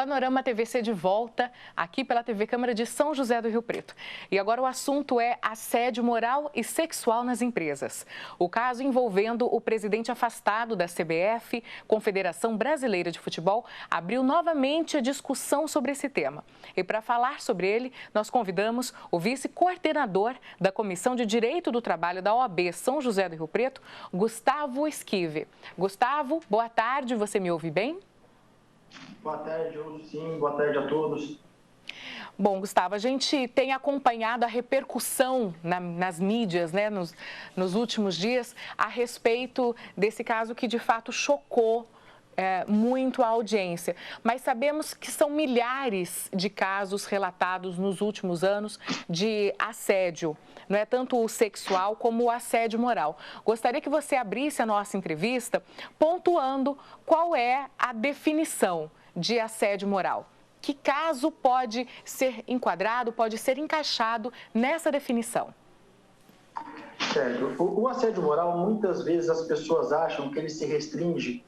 Panorama TVC de volta aqui pela TV Câmara de São José do Rio Preto. E agora o assunto é assédio moral e sexual nas empresas. O caso envolvendo o presidente afastado da CBF, Confederação Brasileira de Futebol, abriu novamente a discussão sobre esse tema. E para falar sobre ele, nós convidamos o vice-coordenador da Comissão de Direito do Trabalho da OAB São José do Rio Preto, Gustavo Esquive. Gustavo, boa tarde, você me ouve bem? Boa tarde, ouço sim. Boa tarde a todos. Bom, Gustavo, a gente tem acompanhado a repercussão nas mídias, né, nos últimos dias, a respeito desse caso que de fato chocou muito a audiência. Mas sabemos que são milhares de casos relatados nos últimos anos de assédio, não é tanto o sexual como o assédio moral. Gostaria que você abrisse a nossa entrevista pontuando qual é a definição de assédio moral. Que caso pode ser enquadrado, pode ser encaixado nessa definição? Certo. O assédio moral, muitas vezes as pessoas acham que ele se restringe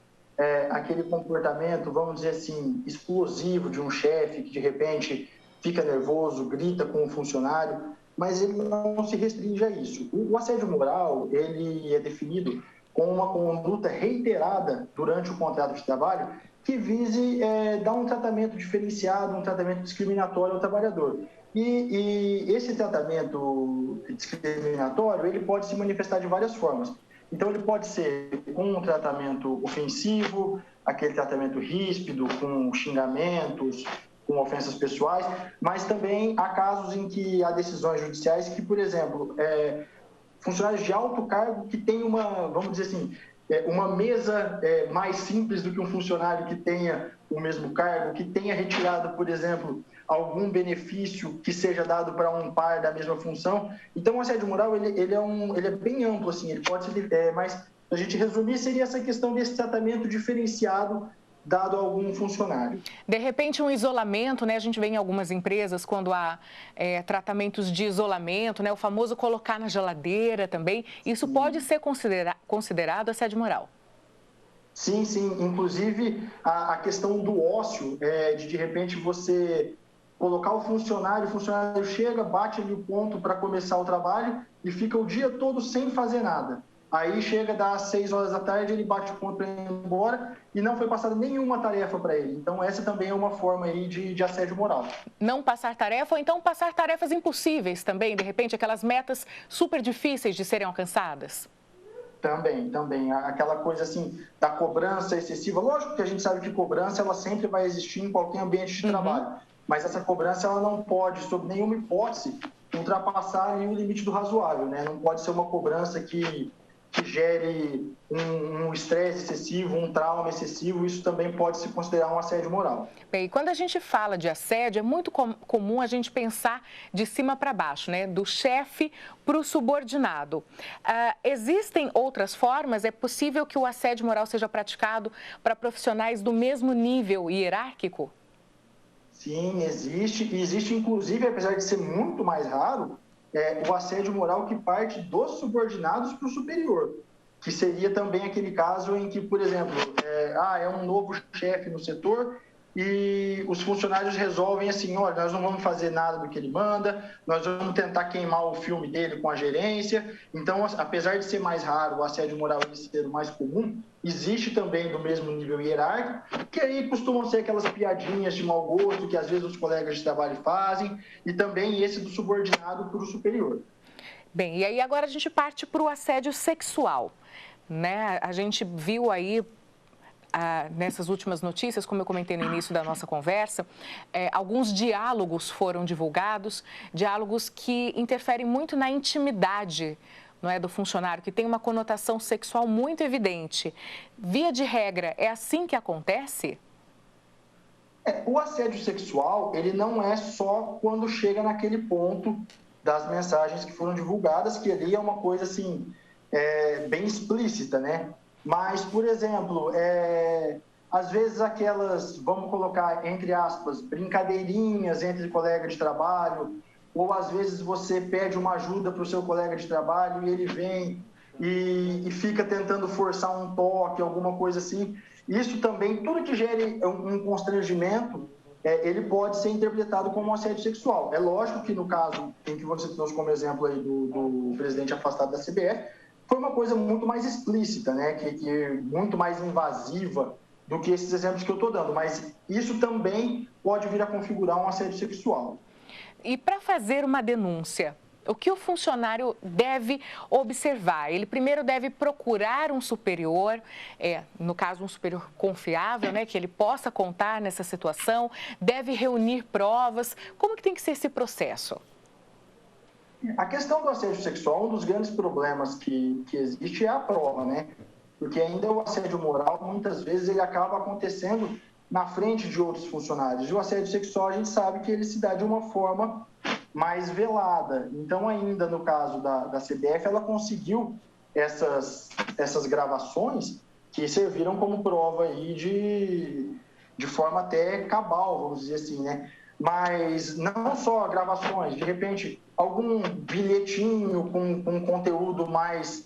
àquele comportamento, vamos dizer assim, explosivo de um chefe que de repente fica nervoso, grita com um funcionário, mas ele não se restringe a isso. O assédio moral, ele é definido como uma conduta reiterada durante o contrato de trabalho que vise dar um tratamento diferenciado, um tratamento discriminatório ao trabalhador. E esse tratamento discriminatório, ele pode se manifestar de várias formas. Então, ele pode ser com um tratamento ofensivo, aquele tratamento ríspido, com xingamentos, com ofensas pessoais, mas também há casos em que há decisões judiciais que, por exemplo, funcionários de alto cargo que têm uma, vamos dizer assim, uma mesa mais simples do que um funcionário que tenha o mesmo cargo, que tenha retirado, por exemplo, algum benefício que seja dado para um par da mesma função. Então, o assédio moral, ele é bem amplo, assim, ele pode ser, mas, se a gente resumir, seria essa questão desse tratamento diferenciado dado a algum funcionário. De repente, um isolamento, né? A gente vê em algumas empresas quando há tratamentos de isolamento, né? O famoso colocar na geladeira também. Isso pode ser considerado assédio moral? Sim, sim. Inclusive, a questão do ócio, de repente você colocar o funcionário chega, bate ali o ponto para começar o trabalho e fica o dia todo sem fazer nada. Aí chega, dá 6 horas da tarde, ele bate o ponto para ir embora e não foi passada nenhuma tarefa para ele. Então, essa também é uma forma aí de assédio moral. Não passar tarefa ou então passar tarefas impossíveis também, de repente, aquelas metas super difíceis de serem alcançadas? Também. Aquela coisa assim, da cobrança excessiva. Lógico que a gente sabe que cobrança, ela sempre vai existir em qualquer ambiente de trabalho. Mas essa cobrança, ela não pode, sob nenhuma hipótese, ultrapassar o limite do razoável, né? Não pode ser uma cobrança que gere um estresse excessivo, um trauma excessivo, isso também pode se considerar um assédio moral. Bem, e quando a gente fala de assédio, é muito comum a gente pensar de cima para baixo, né? Do chefe para o subordinado. Existem outras formas? É possível que o assédio moral seja praticado para profissionais do mesmo nível hierárquico? Sim, existe. E existe, inclusive, apesar de ser muito mais raro, o assédio moral que parte dos subordinados para o superior, que seria também aquele caso em que, por exemplo, é um novo chefe no setor e os funcionários resolvem assim, olha, nós não vamos fazer nada do que ele manda, nós vamos tentar queimar o filme dele com a gerência. Então, apesar de ser mais raro o assédio moral ele ser o mais comum, existe também do mesmo nível hierárquico, que aí costumam ser aquelas piadinhas de mau gosto que às vezes os colegas de trabalho fazem, e também esse do subordinado para o superior. Bem, e aí agora a gente parte para o assédio sexual, né? A gente viu aí nessas últimas notícias, como eu comentei no início da nossa conversa, alguns diálogos foram divulgados, diálogos que interferem muito na intimidade, não é, do funcionário, que tem uma conotação sexual muito evidente. Via de regra, é assim que acontece? O assédio sexual, ele não é só quando chega naquele ponto das mensagens que foram divulgadas, que ali é uma coisa assim, bem explícita, né? Mas, por exemplo, às vezes aquelas, vamos colocar entre aspas, brincadeirinhas entre colegas de trabalho, ou às vezes você pede uma ajuda para o seu colega de trabalho e ele vem e fica tentando forçar um toque, alguma coisa assim. Isso também, tudo que gere um constrangimento ele pode ser interpretado como um assédio sexual. É lógico que no caso em que você trouxe como exemplo aí do presidente afastado da CBF, foi uma coisa muito mais explícita, né? que muito mais invasiva do que esses exemplos que eu estou dando, mas isso também pode vir a configurar um assédio sexual. E para fazer uma denúncia, o que o funcionário deve observar? Ele primeiro deve procurar um superior, no caso um superior confiável, né, que ele possa contar nessa situação, deve reunir provas. Como que tem que ser esse processo? A questão do assédio sexual, um dos grandes problemas que existe é a prova, né? Porque ainda o assédio moral, muitas vezes, ele acaba acontecendo na frente de outros funcionários. E o assédio sexual, a gente sabe que ele se dá de uma forma mais velada. Então, ainda no caso da CBF, ela conseguiu essas gravações que serviram como prova aí de forma até cabal, vamos dizer assim, né? Mas não só gravações, de repente, algum bilhetinho com conteúdo mais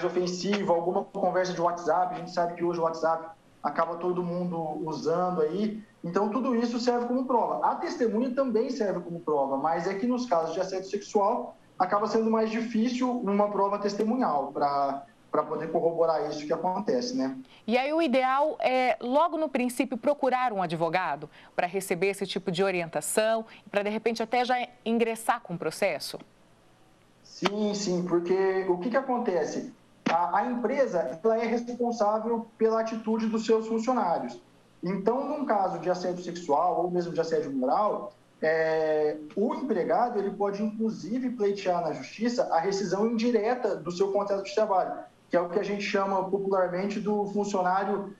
ofensivo, alguma conversa de WhatsApp, a gente sabe que hoje o WhatsApp acaba todo mundo usando aí, então tudo isso serve como prova. A testemunha também serve como prova, mas é que nos casos de assédio sexual acaba sendo mais difícil uma prova testemunhal para poder corroborar isso que acontece, né? E aí o ideal é, logo no princípio, procurar um advogado para receber esse tipo de orientação, para de repente até já ingressar com o processo? Sim, porque o que acontece? A empresa ela é responsável pela atitude dos seus funcionários. Então, num caso de assédio sexual ou mesmo de assédio moral, o empregado ele pode, inclusive, pleitear na justiça a rescisão indireta do seu contrato de trabalho, que é o que a gente chama popularmente do funcionário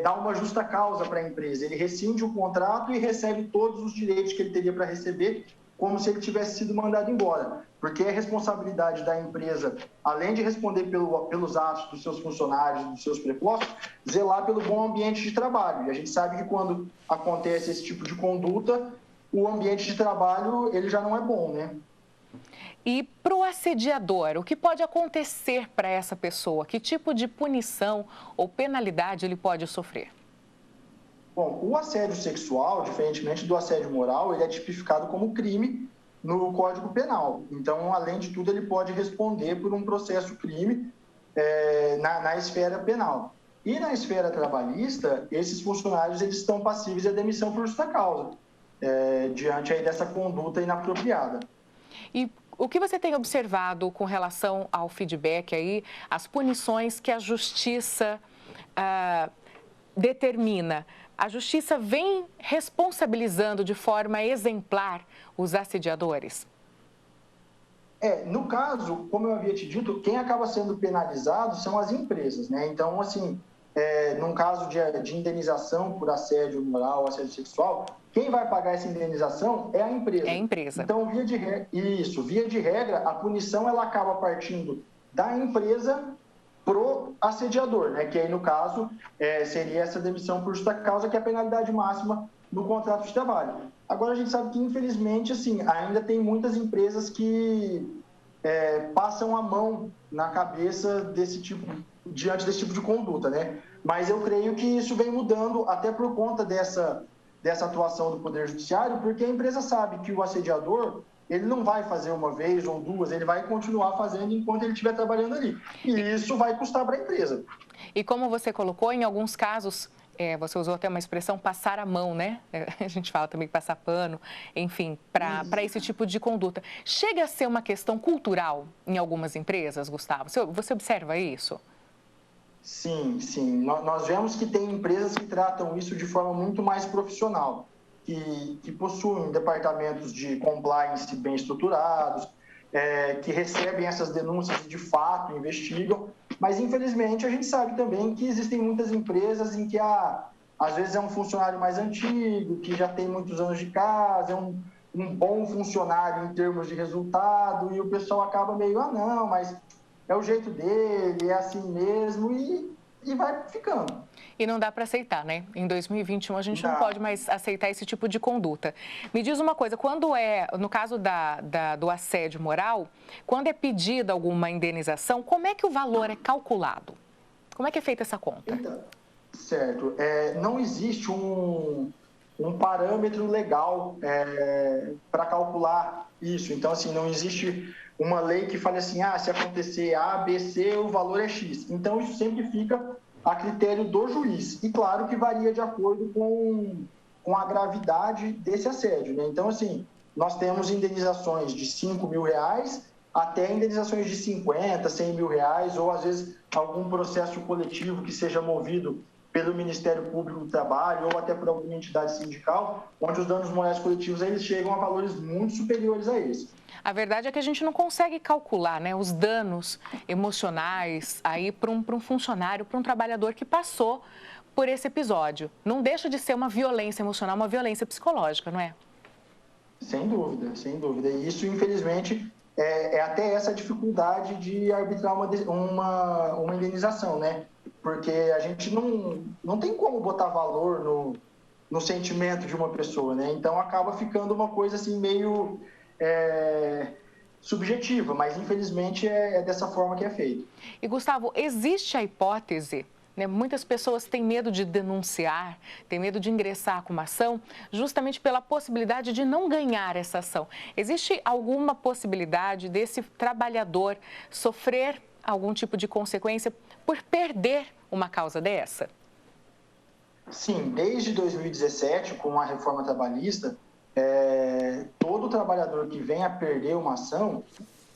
dar uma justa causa para a empresa. Ele rescinde o contrato e recebe todos os direitos que ele teria para receber, como se ele tivesse sido mandado embora. Porque é responsabilidade da empresa, além de responder pelos atos dos seus funcionários, dos seus prepostos, zelar pelo bom ambiente de trabalho. E a gente sabe que quando acontece esse tipo de conduta, o ambiente de trabalho ele já não é bom, né? E para o assediador, o que pode acontecer para essa pessoa? Que tipo de punição ou penalidade ele pode sofrer? Bom, o assédio sexual, diferentemente do assédio moral, ele é tipificado como crime no Código Penal. Então, além de tudo, ele pode responder por um processo crime na esfera penal. E na esfera trabalhista, esses funcionários eles estão passíveis à demissão por justa causa, diante aí dessa conduta inapropriada. E o que você tem observado com relação ao feedback aí, as punições que a Justiça determina? A Justiça vem responsabilizando de forma exemplar os assediadores? No caso, como eu havia te dito, quem acaba sendo penalizado são as empresas, né? Então, assim, num caso de indenização por assédio moral, assédio sexual, quem vai pagar essa indenização é a empresa. É a empresa. Então, via de regra, a punição ela acaba partindo da empresa pro assediador, né? Que aí, no caso, seria essa demissão por justa causa, que é a penalidade máxima no contrato de trabalho. Agora, a gente sabe que, infelizmente, assim, ainda tem muitas empresas que passam a mão na cabeça diante desse tipo de conduta, né? Mas eu creio que isso vem mudando até por conta dessa atuação do Poder Judiciário, porque a empresa sabe que o assediador ele não vai fazer uma vez ou duas, ele vai continuar fazendo enquanto ele estiver trabalhando ali. E isso vai custar para a empresa. E como você colocou, em alguns casos, você usou até uma expressão, passar a mão, né? A gente fala também passar pano, enfim, para esse tipo de conduta. Chega a ser uma questão cultural em algumas empresas, Gustavo? Você observa isso? Sim. Nós vemos que tem empresas que tratam isso de forma muito mais profissional, que possuem departamentos de compliance bem estruturados, que recebem essas denúncias e, de fato, investigam. Mas, infelizmente, a gente sabe também que existem muitas empresas em que, às vezes, é um funcionário mais antigo, que já tem muitos anos de casa, é um bom funcionário em termos de resultado, e o pessoal acaba meio, não, mas é o jeito dele, é assim mesmo, e vai ficando. E não dá para aceitar, né? Em 2021, a gente não pode mais aceitar esse tipo de conduta. Me diz uma coisa, quando no caso do assédio moral, quando é pedida alguma indenização, como é que o valor é calculado? Como é que é feita essa conta? Então, certo. Não existe um parâmetro legal para calcular isso. Então, assim, não existe uma lei que fale assim, se acontecer A, B, C, o valor é X. Então, isso sempre fica a critério do juiz. E claro que varia de acordo com a gravidade desse assédio, né? Então, assim, nós temos indenizações de R$ 5.000 até indenizações de 50, R$ 100.000, ou às vezes algum processo coletivo que seja movido pelo Ministério Público do Trabalho ou até por alguma entidade sindical, onde os danos morais coletivos eles chegam a valores muito superiores a esse. A verdade é que a gente não consegue calcular, né, os danos emocionais aí para um funcionário, para um trabalhador que passou por esse episódio. Não deixa de ser uma violência emocional, uma violência psicológica, não é? Sem dúvida, sem dúvida. E isso, infelizmente, é até essa dificuldade de arbitrar uma indenização, né? Porque a gente não tem como botar valor no sentimento de uma pessoa, né? Então, acaba ficando uma coisa assim meio subjetiva, mas, infelizmente, é dessa forma que é feito. E, Gustavo, existe a hipótese, né? Muitas pessoas têm medo de denunciar, têm medo de ingressar com uma ação, justamente pela possibilidade de não ganhar essa ação. Existe alguma possibilidade desse trabalhador sofrer algum tipo de consequência por perder uma causa dessa? Sim, desde 2017, com a reforma trabalhista, todo trabalhador que venha a perder uma ação,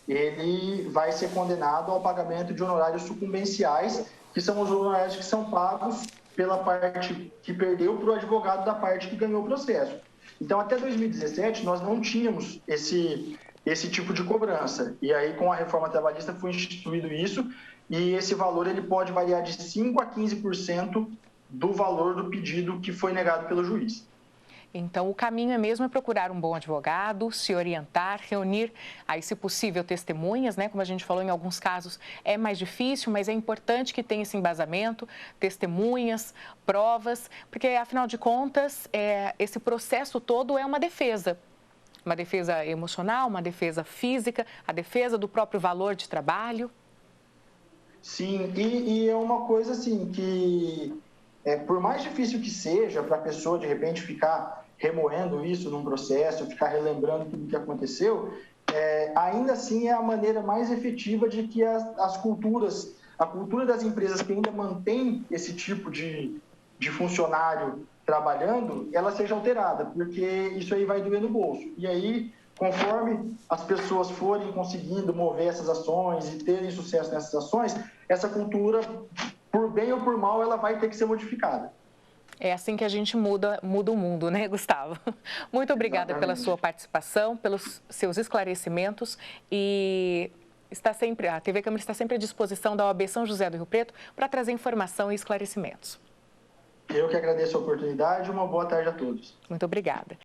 ele vai ser condenado ao pagamento de honorários sucumbenciais, que são os honorários que são pagos pela parte que perdeu para o advogado da parte que ganhou o processo. Então, até 2017, nós não tínhamos esse tipo de cobrança. E aí, com a reforma trabalhista, foi instituído isso, e esse valor ele pode variar de 5% a 15% do valor do pedido que foi negado pelo juiz. Então, o caminho é mesmo procurar um bom advogado, se orientar, reunir, aí, se possível, testemunhas, né? Como a gente falou, em alguns casos é mais difícil, mas é importante que tenha esse embasamento, testemunhas, provas, porque, afinal de contas, esse processo todo é uma defesa emocional, uma defesa física, a defesa do próprio valor de trabalho. Sim, e é uma coisa assim que, por mais difícil que seja para a pessoa, de repente, ficar remoendo isso num processo, ficar relembrando tudo o que aconteceu, ainda assim é a maneira mais efetiva de que a cultura das empresas que ainda mantém esse tipo de funcionário trabalhando, ela seja alterada, porque isso aí vai doer no bolso. E aí, conforme as pessoas forem conseguindo mover essas ações e terem sucesso nessas ações, essa cultura, por bem ou por mal, ela vai ter que ser modificada. É assim que a gente muda o mundo, né, Gustavo? Muito obrigada pela sua participação, pelos seus esclarecimentos e a TV Câmara está sempre à disposição da OAB São José do Rio Preto para trazer informação e esclarecimentos. Eu que agradeço a oportunidade e uma boa tarde a todos. Muito obrigada.